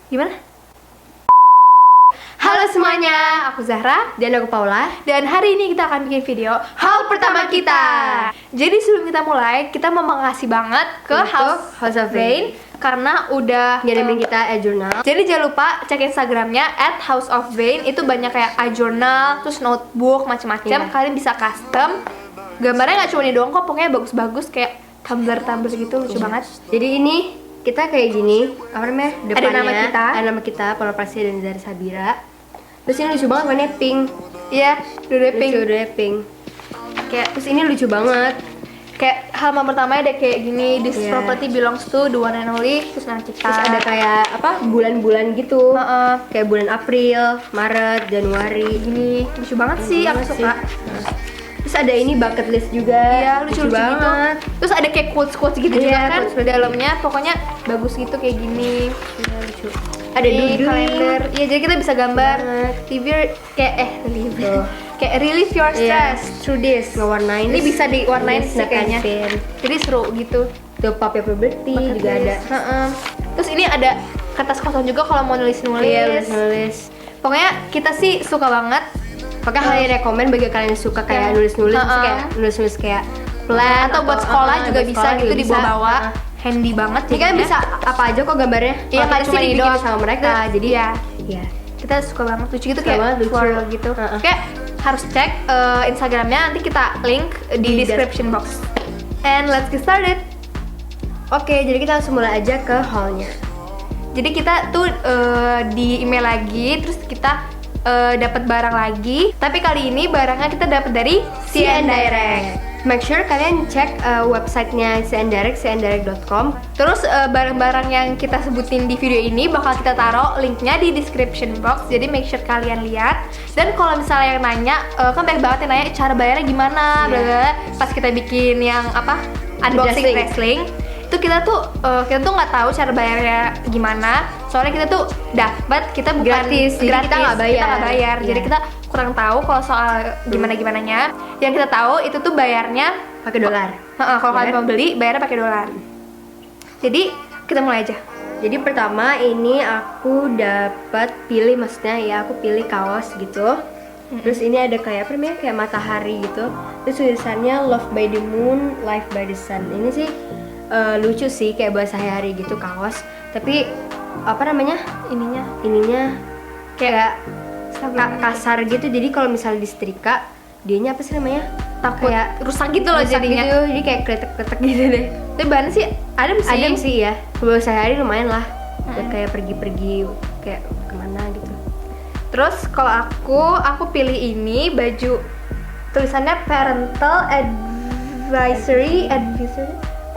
Gimana? Halo semuanya, aku Zahra Dan aku Paula. dan hari ini kita akan bikin video haul pertama kita. Jadi sebelum kita mulai, kita mau makasih banget ke Untuk House of Rain karena udah Ngirimin kita e-journal. Jadi jangan lupa cek Instagramnya @houseofvain. Itu banyak kayak iJournal, terus notebook, macam-macam. Iya. Kalian bisa custom. Gambarnya nggak cuma ini doang kok, pokoknya bagus-bagus kayak tumbler gitu, lucu banget. Jadi ini kita kayak gini, apa namanya? Depannya nama kita. ada nama kita, Paula Prasia dan Zahra Sabira. Terus ini lucu banget warnanya pink. Iya, dua pink. Lucu, dua pink. Kayak Terus ini lucu banget. kayak halaman pertamanya ada kayak gini, this Iya. property belongs to the one and only, terus nama kita. Terus ada kayak apa? Bulan-bulan gitu. Heeh. Kayak bulan April, Maret, Januari. Gini, lucu banget sih, aku Banget suka. sih. Terus ada ini bucket list juga. Iya, lucu-lucu gitu. banget. Terus ada kayak quotes-quotes gitu Iya, juga kan quotes-quotes di dalamnya, pokoknya bagus gitu kayak gini. Iya, lucu. Ada Ini doodling. kalender. Iya, jadi kita bisa gambar. Banget. Relieve. Tuh. Kayak relieve your Iya, stress. through this ngewarnain. Ini bisa diwarnain Ini sih kayaknya. pen. Jadi seru gitu. Tuh paper puberty Bucket juga ada. list. Heeh. Terus ini ada kertas kosong juga kalau mau nulis-nulis. Iya, nulis. Pokoknya kita sih suka banget. Pakai hal rekomend bagi kalian yang suka kayak nulis-nulis, terus kayak nulis-nulis kayak plan Atau buat sekolah juga buat bisa sekolah gitu juga dibawa-bawa. bisa. Handy banget. Ini kan jadinya. bisa apa aja kok gambarnya. Iya, Kalau nggak kita cuma sih ini dibikin doang. sama mereka. Jadi Iya. ya. Kita suka banget lucu gitu Suka kayak banget, lucu. floral gitu. Kayak harus cek Instagramnya, nanti kita link di Di description box. And let's get started. Oke, jadi kita langsung mulai aja ke haulnya. Jadi kita tuh di email lagi, terus kita dapat barang lagi. Tapi kali ini barangnya kita dapat dari CN Direct. Make sure kalian cek websitenya CN Direct, cndirect.com. Terus barang-barang yang kita sebutin di video ini bakal kita taruh linknya di description box. Jadi make sure kalian lihat. Dan kalau misalnya yang nanya, kan banyak banget yang nanya cara bayarnya gimana, bla bla bla. Pas kita bikin yang apa unboxing wrestling, itu kita tuh nggak tahu cara bayarnya gimana. Soalnya kita tuh dapat, kita bukan Gratis, jadi kita nggak bayar. Jadi Iya. kita kurang tahu kalau soal gimananya. Yang kita tahu itu tuh bayarnya Pakai dolar. kalau Iya. kalian mau beli bayarnya pakai dolar. Jadi kita mulai aja. Jadi pertama ini aku dapat pilih, maksudnya ya aku pilih kaos gitu. Terus ini ada kayak apa namanya, kayak matahari gitu. Terus tulisannya Love by the Moon, Life by the Sun. Ini sih lucu sih, kayak buat sehari-hari gitu kaos. Tapi apa namanya, ininya kayak kasar gitu. Jadi kalau misalnya disetrika, dianya apa sih namanya? Takut Kayak rusak gitu loh rusak jadinya. gitu. Jadi kayak kretek-kretek gitu deh. Tapi bahannya sih adem sih. Adem sih ya. Buat sehari lumayan lah. Buat kayak pergi-pergi kayak kemana gitu. Terus kalau aku pilih ini baju tulisannya parental advisory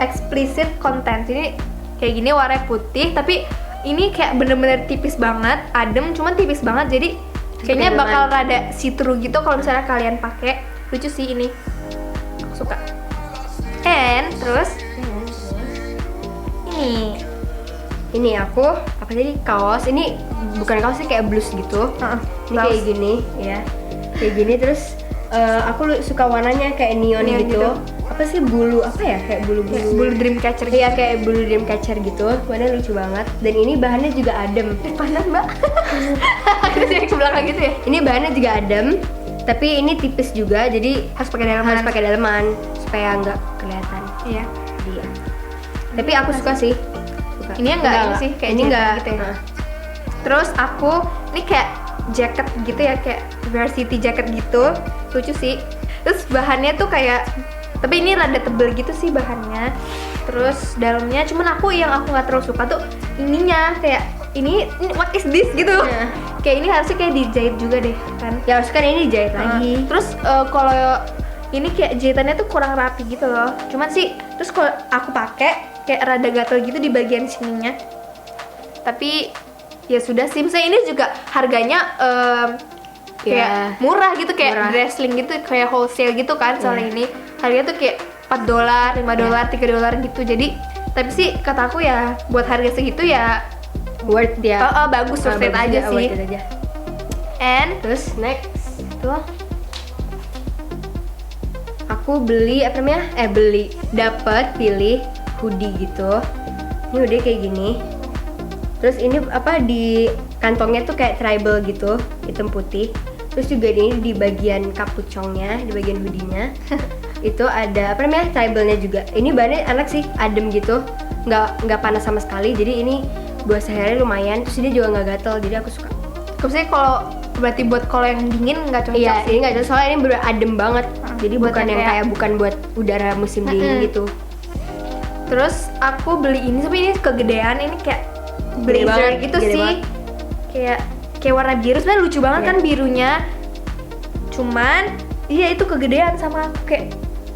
explicit content. Ini kayak gini warna putih, tapi ini kayak bener-bener tipis banget, adem, cuman tipis banget. Jadi kayaknya nyaman. bakal rada see-through gitu kalau misalnya kalian pakai. Lucu sih ini. Aku suka. And terus Ini aku apa tadi, kaos. Ini bukan kaos sih, kayak blus gitu. Ini blouse. kayak gini ya. Kayak gini terus aku suka warnanya kayak neon Neon gitu. gitu. Apa sih bulu apa ya? Kayak bulu-bulu. bulu dreamcatcher gitu. Iya, kayak bulu dreamcatcher gitu. Warnanya lucu banget. Dan ini bahannya juga adem. Panas mbak. Terus jadi ke belakang gitu ya. Ini bahannya juga adem, tapi ini tipis juga. Jadi Harus pakai daleman. harus pakai daleman supaya nggak kelihatan. Iya. Dia. Tapi aku suka sih. Suka. Ini enggak ini sih kayak ini jaket enggak gitu ya. Nah. Terus aku ini kayak jaket gitu ya, kayak varsity jacket gitu. Lucu sih. Terus bahannya tuh kayak, tapi ini rada tebel gitu sih bahannya. Terus dalamnya, cuman aku nggak terlalu suka tuh ininya, kayak ini what is this gitu. Nah. Kayak ini harusnya kayak dijahit juga deh kan. Ya harus kan ini dijahit lagi. Terus kalau ini kayak jahitannya tuh kurang rapi gitu loh. Cuman sih, terus kalau aku pakai kayak rada gatel gitu di bagian sininya. Tapi ya sudah sih. Misalnya ini juga harganya kayak murah gitu, kayak murah. wrestling gitu, kayak wholesale gitu kan. Soalnya ini harganya tuh kayak $4, $5, $3 gitu. Jadi tapi sih kata aku ya buat harga segitu ya Worth ya. bagus, worth it aja sih. Worth it aja. And Terus next tuh aku beli apa namanya? Dapat pilih hoodie gitu. Ini hoodie kayak gini. Terus ini apa di kantongnya tuh kayak tribal gitu, hitam putih. Terus juga ini di bagian kapucongnya, di bagian hoodie-nya itu ada apa namanya tribalnya juga. Ini bahannya enak sih, adem gitu, nggak panas sama sekali. Jadi ini buat sehari lumayan. Terus ini juga nggak gatel, jadi aku suka. Maksudnya kalau berarti buat kalau yang dingin nggak cocok Iya, sih. ini nggak cocok soalnya ini bener adem banget. Jadi buat bukan yang yang kayak- kayak bukan buat udara musim dingin gitu. Terus aku beli ini, tapi ini kegedean, ini kayak Gede blazer banget, gitu gede sih. banget. Kayak warna biru, sebenarnya lucu banget Iya. kan birunya. Cuman iya itu kegedean sama aku, kayak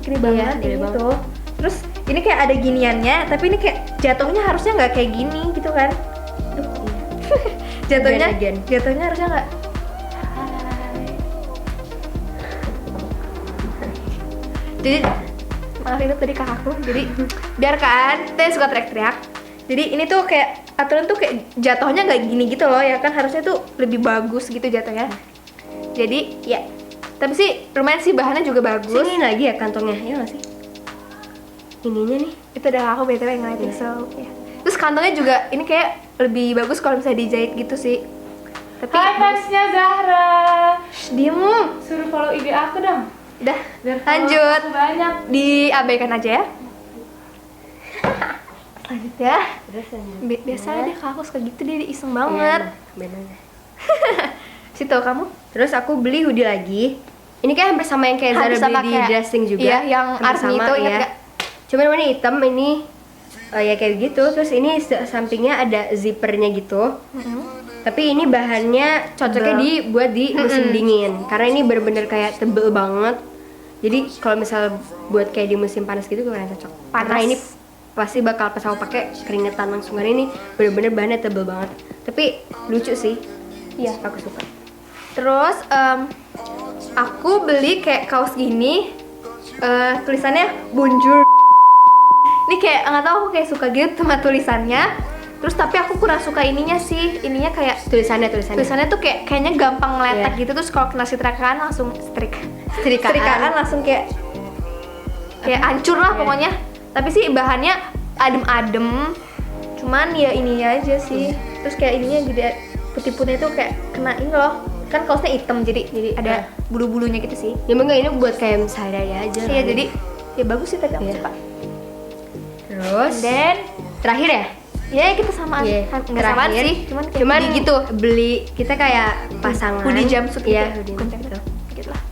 gede banget gede ini banget. tuh. Terus ini kayak ada giniannya, tapi ini kayak jatuhnya harusnya nggak kayak gini gitu kan. Aduh, jatuhnya Again. jatuhnya harusnya nggak. Jadi maaf itu tadi kakakku, jadi biarkan saya suka teriak-teriak. Jadi ini tuh kayak aturan tuh kayak jatuhnya nggak gini gitu loh ya kan, harusnya tuh lebih bagus gitu jatuhnya. Jadi ya, tapi sih lumayan sih, bahannya juga bagus. Sini lagi ya kantongnya, ya nggak sih? Ininya nih. Itu udah aku btw ngeliatin so ya. Terus kantongnya juga ini kayak lebih bagus kalau misalnya dijahit gitu sih. Tapi Hai fansnya Zahra, Shh, diem. suruh follow IG aku dong. Udah, Biar follow lanjut. aku banyak. Diabaikan aja ya. Lanjut ya. Terus Biasa deh kakak suka gitu, dia iseng banget. Bener. Situ kamu? Terus aku beli hoodie lagi. Ini kayak hampir sama yang kayak Zara Hampir sama beli di kayak- dressing juga. iya, yang Hampir army sama, itu, ingat ya. nggak? Cuman warna hitam ini ya kayak gitu. Terus ini sampingnya ada zippernya gitu. Tapi ini bahannya cocoknya Tebel. dibuat di musim dingin. Karena ini bener-bener kayak tebel banget. Jadi kalau misal buat kayak di musim panas gitu kurang cocok. Panas. Karena ini pasti bakal pas aku pakai keringetan langsung. Karena ini bener-bener bahannya tebel banget. Tapi lucu sih. Iya. Aku suka. Terus aku beli kayak kaos gini, tulisannya bonjour. Ini kayak nggak tahu, aku kayak suka gitu sama tulisannya. Terus tapi aku kurang suka ininya sih, ininya kayak Tulisannya. tulisannya tuh kayaknya gampang ngeletak gitu. Terus kalau kena setrikaan langsung setrikaan langsung kayak hancur lah pokoknya. Tapi sih bahannya adem-adem, cuman ya ini aja sih. Terus kayak ininya gede, putih-putihnya tuh kayak kena ini loh, kan kaosnya hitam jadi ada bulu-bulunya gitu sih. Ya enggak, ini buat kayak sehari aja. Iya, jadi ya bagus sih, tapi aku Iya. suka. Terus Dan terakhir ya? ya kita samaan, Iya, nggak samaan terakhir. sih, cuman kayak Cuman hoodie gitu. beli kita kayak pasangan Hoodie jumpsuit gitu Iya, ya? hoodie Bukan gitu. gitu lah.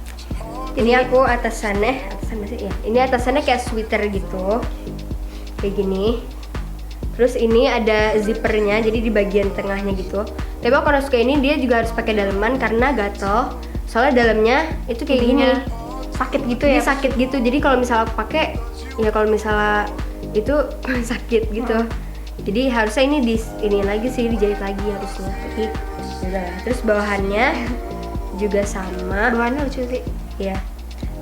Ini aku atasannya sih ya. Ini atasannya kayak sweater gitu. Kayak gini. Terus ini ada zippernya, jadi di bagian tengahnya gitu. Tapi aku kalau suka ini dia juga harus pakai daleman karena gatel. Soalnya dalamnya itu kayak gini. Ininya sakit gitu Dia ya. sakit gitu. Jadi kalau misalnya aku pakai, ya kalau misalnya itu sakit gitu. Jadi harusnya ini lagi sih, dijahit lagi harusnya. Tapi udah. Terus bawahannya juga sama. Bahannya lucu sih. Ya.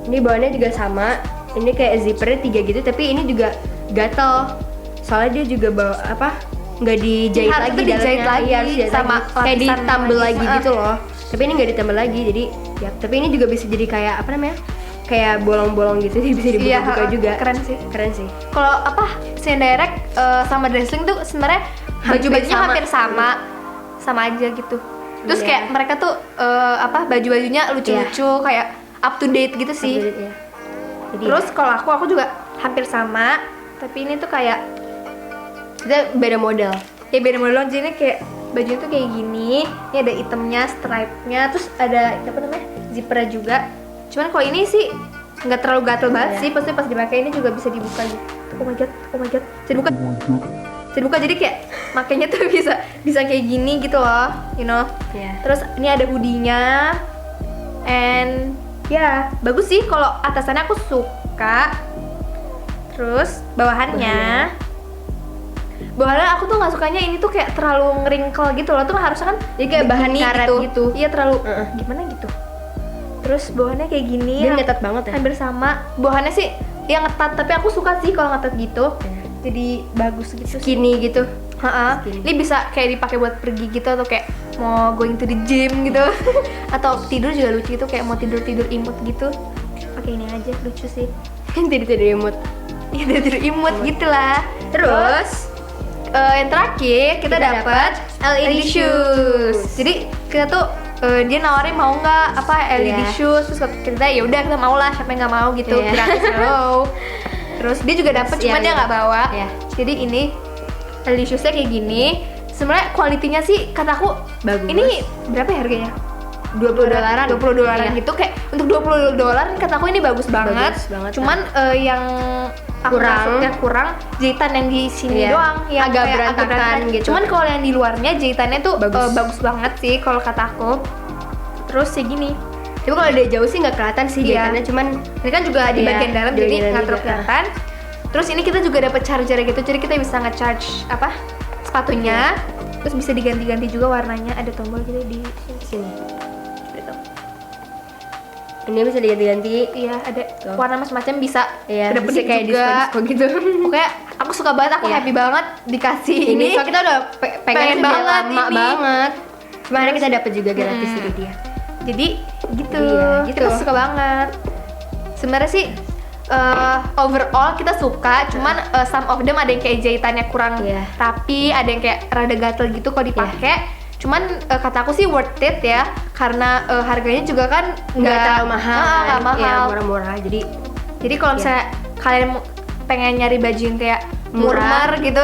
Ini bahannya juga sama. Ini kayak zippernya 3 gitu, tapi ini juga gatel. Soalnya dia juga bawa apa? Nggak dijahit Harus lagi tuh dijahit dalamnya. lagi Iya, harus dijahit sama lagi. Kayak lapisan ditambel lagi. lagi gitu loh. Tapi ini nggak ditambel lagi, jadi ya. Tapi ini juga bisa jadi kayak apa namanya? Kayak bolong-bolong gitu, jadi bisa dibuka-buka Iya, juga. keren sih. Keren sih. Kalau apa Direct sama Dressling tuh sebenarnya baju-bajunya sama. hampir sama aja gitu. Terus Iya. kayak mereka tuh baju-bajunya lucu-lucu, kayak up to date gitu sih. Update ya. Jadi Terus kalau aku juga hampir sama, tapi ini tuh kayak kita beda model. ya beda model, jadi ini kayak bajunya tuh kayak gini. Ini ada itemnya, stripe-nya, terus ada apa namanya zippernya juga. Cuman kalau ini sih nggak terlalu gatel banget Iya. sih, pasti pas dipakai ini juga bisa dibuka gitu. Oh my god, bisa dibuka. Bisa dibuka, jadi kayak makanya tuh bisa kayak gini gitu loh, you know. Ya. Terus ini ada hoodie-nya, and ya bagus sih. Kalau atasannya aku suka. Terus bawahannya aku tuh nggak sukanya ini tuh kayak terlalu ngeringkel gitu loh. Tuh harusnya kan Jadi kayak bahan begini karet gitu. Iya, terlalu Heeh. gimana gitu. Terus bawahannya kayak gini. Dia ngetat banget ya. Hampir sama. Bawahannya sih dia ngetat, tapi aku suka sih kalau ngetat gitu. Iya. Jadi bagus gitu sih. Skinny gitu. Ha-ha. Skinny. Ini bisa kayak dipakai buat pergi gitu, atau kayak mau going to the gym gitu. Atau tidur juga lucu itu, kayak mau tidur imut gitu. Pakai ini aja, lucu sih. Kan tidak imut. Ya tidur imut gitulah. Terus yang terakhir kita dapat LED shoes. Jadi kita tuh dia nawarin mau nggak LED shoes, terus kita ya udah kita mau lah, siapa yang nggak mau gitu, gratis loh. Terus dia juga dapat, cuman dia nggak bawa. Jadi ini LED shoesnya kayak gini. Sebenarnya kualitinya sih kataku bagus. Ini berapa ya harganya? $20 gitu, kayak untuk $20 kataku ini bagus banget. Cuman yang aku masuknya kurang jahitan yang di sini doang, yang agak kayak berantakan gitu. Cuman kalau yang di luarnya jahitannya tuh bagus banget sih kalau kataku. Terus kayak gini. Tapi kalau dari jauh sih nggak kelihatan sih jahitannya, cuman ini kan juga di bagian dalam jadi nggak terlalu kelihatan. Terus ini kita juga dapat charger gitu, jadi kita bisa nge-charge sepatunya. Terus bisa diganti-ganti juga warnanya, ada tombol gitu di sini. Ini bisa diganti-ganti. Iya, ada warna macam-macam bisa. Iya, ada bisa kayak juga. disco gitu. Pokoknya aku suka banget, aku happy banget dikasih ini. So kita udah pengen banget lama ini. banget. Kemarin kita dapat juga gratis dari dia. Jadi gitu. Gitu. Kita suka banget. Sebenarnya sih overall kita suka, cuman some of them ada yang kayak jahitannya kurang rapi, ada yang kayak rada gatel gitu kalau dipakai. Cuman kata aku sih worth it ya, karena harganya juga kan nggak terlalu mahal, nggak mahal, ya, murah-murah. Jadi kalau misalnya kalian pengen nyari baju yang kayak murah gitu,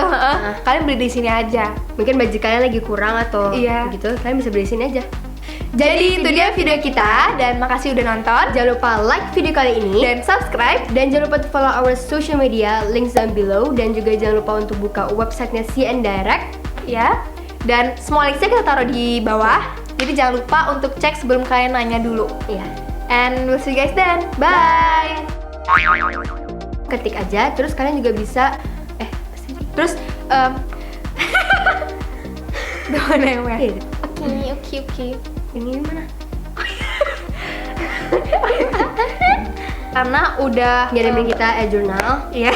kalian beli di sini aja. Mungkin baju kalian lagi kurang atau gitu, kalian bisa beli di sini aja. Jadi itu dia video kita, dan makasih udah nonton. Jangan lupa like video kali ini dan subscribe, dan jangan lupa to follow our social media, links down below, dan juga jangan lupa untuk buka websitenya CN Direct ya. Dan semua linksnya kita taruh di bawah, jadi jangan lupa untuk cek sebelum kalian nanya dulu. And we'll see you guys then. Bye. Ketik aja, terus kalian juga bisa terus Oke. Ini mana? Karena udah ngirimin kita jurnal. Iya.